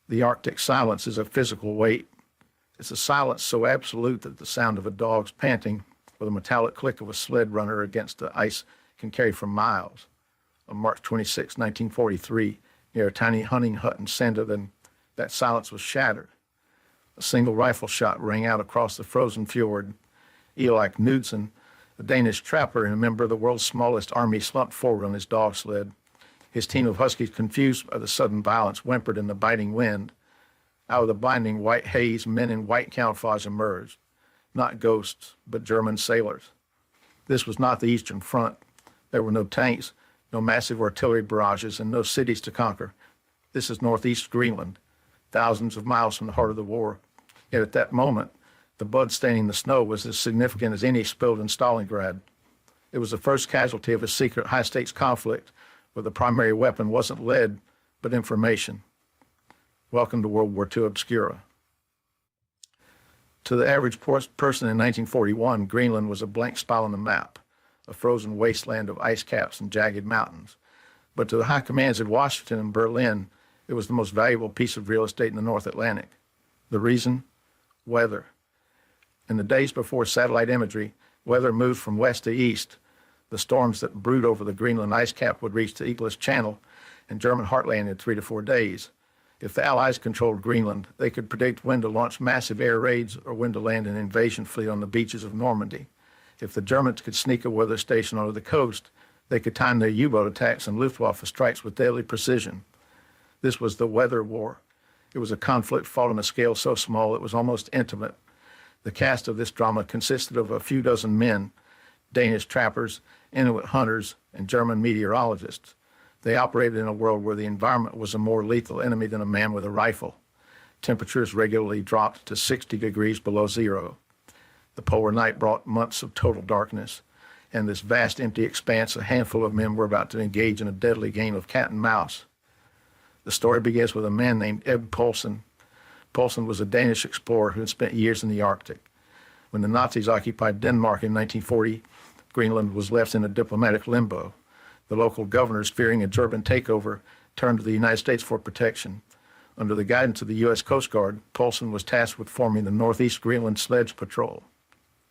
The Arctic silence is a physical weight. It's a silence so absolute that the sound of a dog's panting or the metallic click of a sled runner against the ice can carry for miles. On March 26, 1943, near a tiny hunting hut in Sandheden, that silence was shattered. A single rifle shot rang out across the frozen fjord. Eli Knudsen, a Danish trapper and a member of the world's smallest army, slumped forward on his dog sled. His team of huskies, confused by the sudden violence, whimpered in the biting wind. Out of the blinding white haze, men in white camouflage emerged. Not ghosts, but German sailors. This was not the Eastern Front. There were no tanks, no massive artillery barrages, and no cities to conquer. This is Northeast Greenland, thousands of miles from the heart of the war. Yet at that moment, the blood staining the snow was as significant as any spilled in Stalingrad. It was the first casualty of a secret high-stakes conflict where the primary weapon wasn't lead, but information. Welcome to World War II Obscura. To the average person in 1941, Greenland was a blank spot on the map, a frozen wasteland of ice caps and jagged mountains. But to the high commands in Washington and Berlin, it was the most valuable piece of real estate in the North Atlantic. The reason? Weather. In the days before satellite imagery, weather moved from west to east. The storms that brewed over the Greenland ice cap would reach the English Channel and German heartland in 3 to 4 days. If the Allies controlled Greenland, they could predict when to launch massive air raids or when to land an invasion fleet on the beaches of Normandy. If the Germans could sneak a weather station onto the coast, they could time their U-boat attacks and Luftwaffe strikes with deadly precision. This was the weather war. It was a conflict fought on a scale so small it was almost intimate. The cast of this drama consisted of a few dozen men, Danish trappers, Inuit hunters, and German meteorologists. They operated in a world where the environment was a more lethal enemy than a man with a rifle. Temperatures regularly dropped to 60 degrees below zero. The polar night brought months of total darkness. And this vast empty expanse, a handful of men were about to engage in a deadly game of cat and mouse. The story begins with a man named Eb Poulsen. Poulsen was a Danish explorer who had spent years in the Arctic. When the Nazis occupied Denmark in 1940, Greenland was left in a diplomatic limbo. The local governors, fearing a German takeover, turned to the United States for protection. Under the guidance of the U.S. Coast Guard, Poulsen was tasked with forming the Northeast Greenland Sledge Patrol.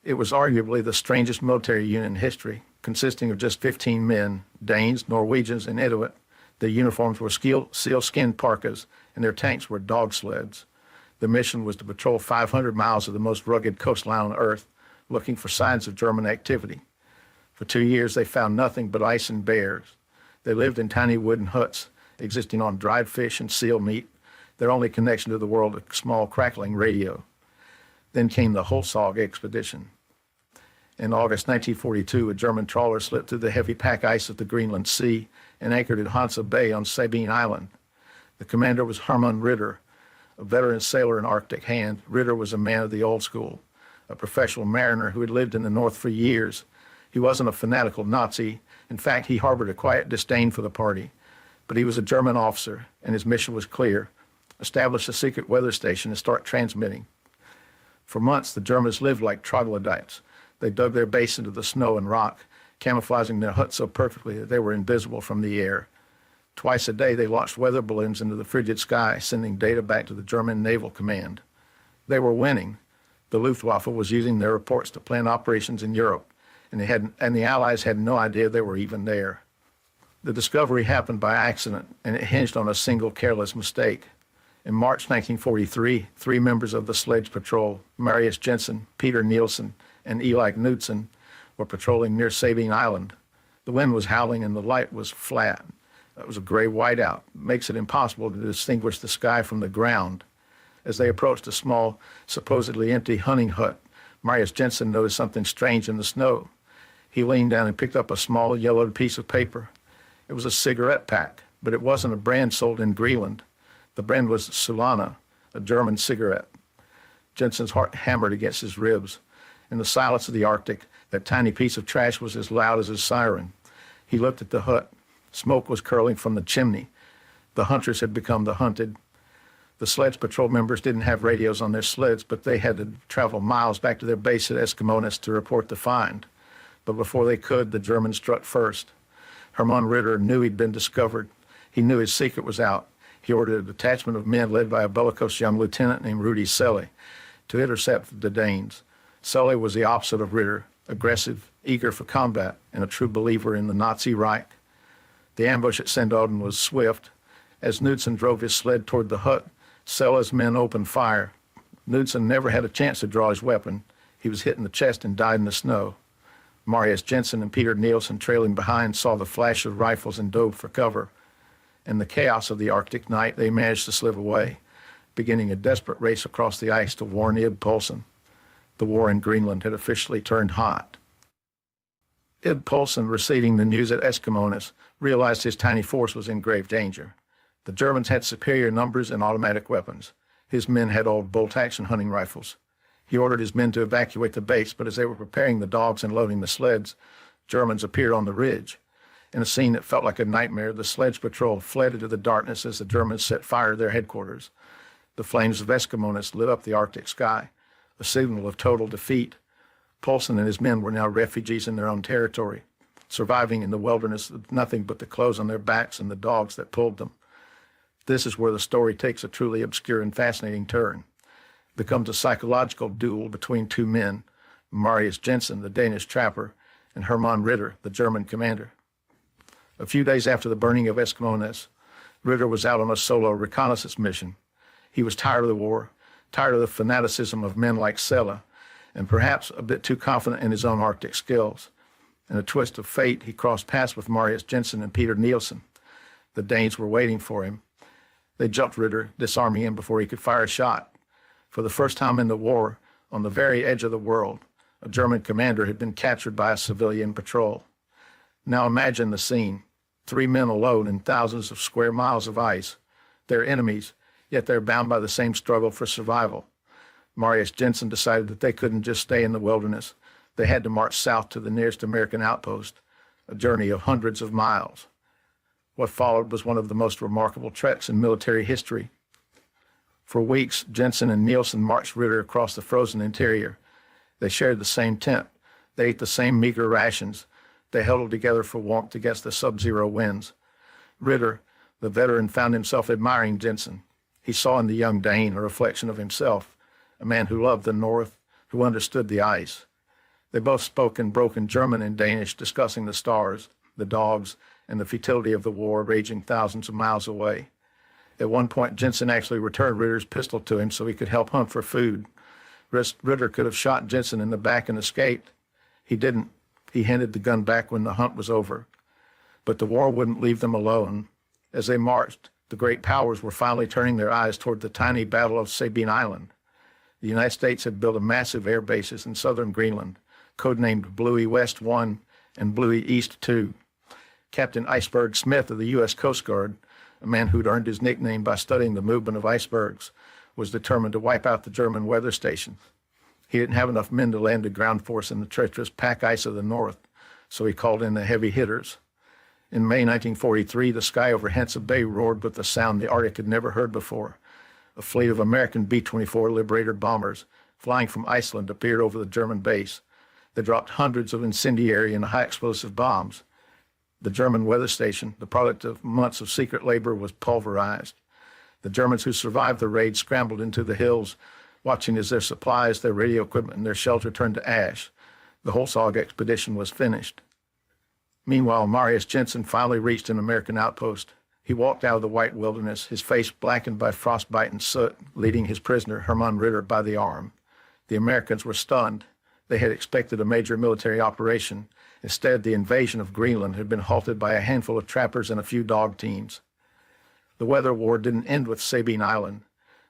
It was arguably the strangest military unit in history, consisting of just 15 men, Danes, Norwegians, and Inuit. Their uniforms were sealskin parkas, and their tanks were dog sleds. The mission was to patrol 500 miles of the most rugged coastline on Earth, looking for signs of German activity. For 2 years, they found nothing but ice and bears. They lived in tiny wooden huts, existing on dried fish and seal meat, their only connection to the world a small crackling radio. Then came the Holzhog expedition. In August 1942, a German trawler slipped through the heavy pack ice of the Greenland Sea and anchored at Hansa Bay on Sabine Island. The commander was Hermann Ritter, a veteran sailor in Arctic hand. Ritter was a man of the old school, a professional mariner who had lived in the North for years. He wasn't a fanatical Nazi. In fact, he harbored a quiet disdain for the party. But he was a German officer, and his mission was clear: establish a secret weather station and start transmitting. For months, the Germans lived like troglodytes. They dug their base into the snow and rock, camouflaging their huts so perfectly that they were invisible from the air. Twice a day, they launched weather balloons into the frigid sky, sending data back to the German Naval Command. They were winning. The Luftwaffe was using their reports to plan operations in Europe, and the Allies had no idea they were even there. The discovery happened by accident, and it hinged on a single careless mistake. In March 1943, 3 members of the Sledge Patrol, Marius Jensen, Peter Nielsen, and Eli Knudsen, were patrolling near Sabine Island. The wind was howling and the light was flat. It was a gray whiteout. It makes it impossible to distinguish the sky from the ground. As they approached a small, supposedly empty hunting hut, Marius Jensen noticed something strange in the snow. He leaned down and picked up a small yellowed piece of paper. It was a cigarette pack, but it wasn't a brand sold in Greenland. The brand was Solana, a German cigarette. Jensen's heart hammered against his ribs. In the silence of the Arctic, that tiny piece of trash was as loud as his siren. He looked at the hut. Smoke was curling from the chimney. The hunters had become the hunted. The Sledge Patrol members didn't have radios on their sleds, but they had to travel miles back to their base at Eskimonis to report the find. But before they could, the Germans struck first. Hermann Ritter knew he'd been discovered. He knew his secret was out. He ordered a detachment of men led by a bellicose young lieutenant named Rudy Selle to intercept the Danes. Selle was the opposite of Ritter, aggressive, eager for combat, and a true believer in the Nazi Reich. The ambush at Sandodden was swift. As Knudsen drove his sled toward the hut, Selle's men opened fire. Knudsen never had a chance to draw his weapon. He was hit in the chest and died in the snow. Marius Jensen and Peter Nielsen, trailing behind, saw the flash of rifles and dove for cover. In the chaos of the Arctic night, they managed to slip away, beginning a desperate race across the ice to warn Ib Poulsen. The war in Greenland had officially turned hot. Ib Poulsen, receiving the news at Eskimonis, realized his tiny force was in grave danger. The Germans had superior numbers and automatic weapons. His men had old bolt-action hunting rifles. He ordered his men to evacuate the base, but as they were preparing the dogs and loading the sleds, Germans appeared on the ridge. In a scene that felt like a nightmare, the sledge patrol fled into the darkness as the Germans set fire to their headquarters. The flames of Eskimonis lit up the Arctic sky, a signal of total defeat. Poulsen and his men were now refugees in their own territory, surviving in the wilderness with nothing but the clothes on their backs and the dogs that pulled them. This is where the story takes a truly obscure and fascinating turn. It becomes a psychological duel between two men, Marius Jensen, the Danish trapper, and Hermann Ritter, the German commander. A few days after the burning of Eskimonis, Ritter was out on a solo reconnaissance mission. He was tired of the war, tired of the fanaticism of men like Selle, and perhaps a bit too confident in his own Arctic skills. In a twist of fate, he crossed paths with Marius Jensen and Peter Nielsen. The Danes were waiting for him. They jumped Ritter, disarming him before he could fire a shot. For the first time in the war, on the very edge of the world, a German commander had been captured by a civilian patrol. Now imagine the scene. 3 men alone in thousands of square miles of ice. They're enemies, yet they're bound by the same struggle for survival. Marius Jensen decided that they couldn't just stay in the wilderness. They had to march south to the nearest American outpost, a journey of hundreds of miles. What followed was one of the most remarkable treks in military history. For weeks, Jensen and Nielsen marched Ritter across the frozen interior. They shared the same tent. They ate the same meager rations. They huddled together for warmth against the sub-zero winds. Ritter, the veteran, found himself admiring Jensen. He saw in the young Dane a reflection of himself, a man who loved the North, who understood the ice. They both spoke in broken German and Danish, discussing the stars, the dogs, and the futility of the war raging thousands of miles away. At one point, Jensen actually returned Ritter's pistol to him so he could help hunt for food. Ritter could have shot Jensen in the back and escaped. He didn't. He handed the gun back when the hunt was over. But the war wouldn't leave them alone. As they marched, the great powers were finally turning their eyes toward the tiny battle of Sabine Island. The United States had built a massive air bases in southern Greenland, codenamed Bluey West 1 and Bluey East 2. Captain Iceberg Smith of the U.S. Coast Guard, a man who'd earned his nickname by studying the movement of icebergs, was determined to wipe out the German weather stations. He didn't have enough men to land a ground force in the treacherous pack ice of the north, so he called in the heavy hitters. In May 1943, the sky over Hantze Bay roared with a sound the Arctic had never heard before. A fleet of American B-24 Liberator bombers, flying from Iceland, appeared over the German base. They dropped hundreds of incendiary and high-explosive bombs. The German weather station, the product of months of secret labor, was pulverized. The Germans who survived the raid scrambled into the hills, watching as their supplies, their radio equipment, and their shelter turned to ash. The Holzog expedition was finished. Meanwhile, Marius Jensen finally reached an American outpost. He walked out of the white wilderness, his face blackened by frostbite and soot, leading his prisoner, Hermann Ritter, by the arm. The Americans were stunned. They had expected a major military operation. Instead, the invasion of Greenland had been halted by a handful of trappers and a few dog teams. The weather war didn't end with Sabine Island.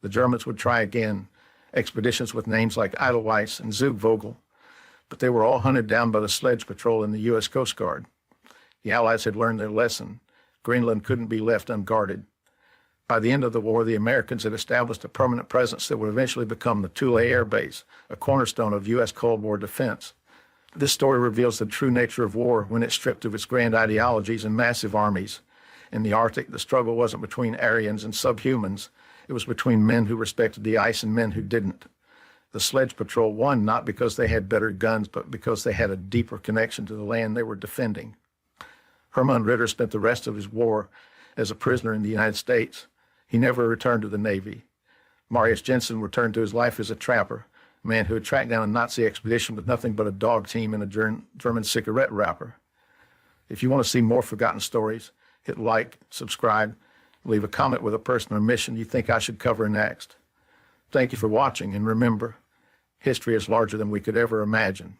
The Germans would try again, expeditions with names like Edelweiss and Zugvogel, but they were all hunted down by the Sledge Patrol and the U.S. Coast Guard. The Allies had learned their lesson. Greenland couldn't be left unguarded. By the end of the war, the Americans had established a permanent presence that would eventually become the Thule Air Base, a cornerstone of U.S. Cold War defense. This story reveals the true nature of war when it's stripped of its grand ideologies and massive armies. In the Arctic, the struggle wasn't between Aryans and subhumans. It was between men who respected the ice and men who didn't. The Sledge Patrol won not because they had better guns, but because they had a deeper connection to the land they were defending. Hermann Ritter spent the rest of his war as a prisoner in the United States. He never returned to the Navy. Marius Jensen returned to his life as a trapper, a man who had tracked down a Nazi expedition with nothing but a dog team and a German cigarette wrapper. If you want to see more forgotten stories, hit like, subscribe, leave a comment with a person or mission you think I should cover next. Thank you for watching, and remember, history is larger than we could ever imagine.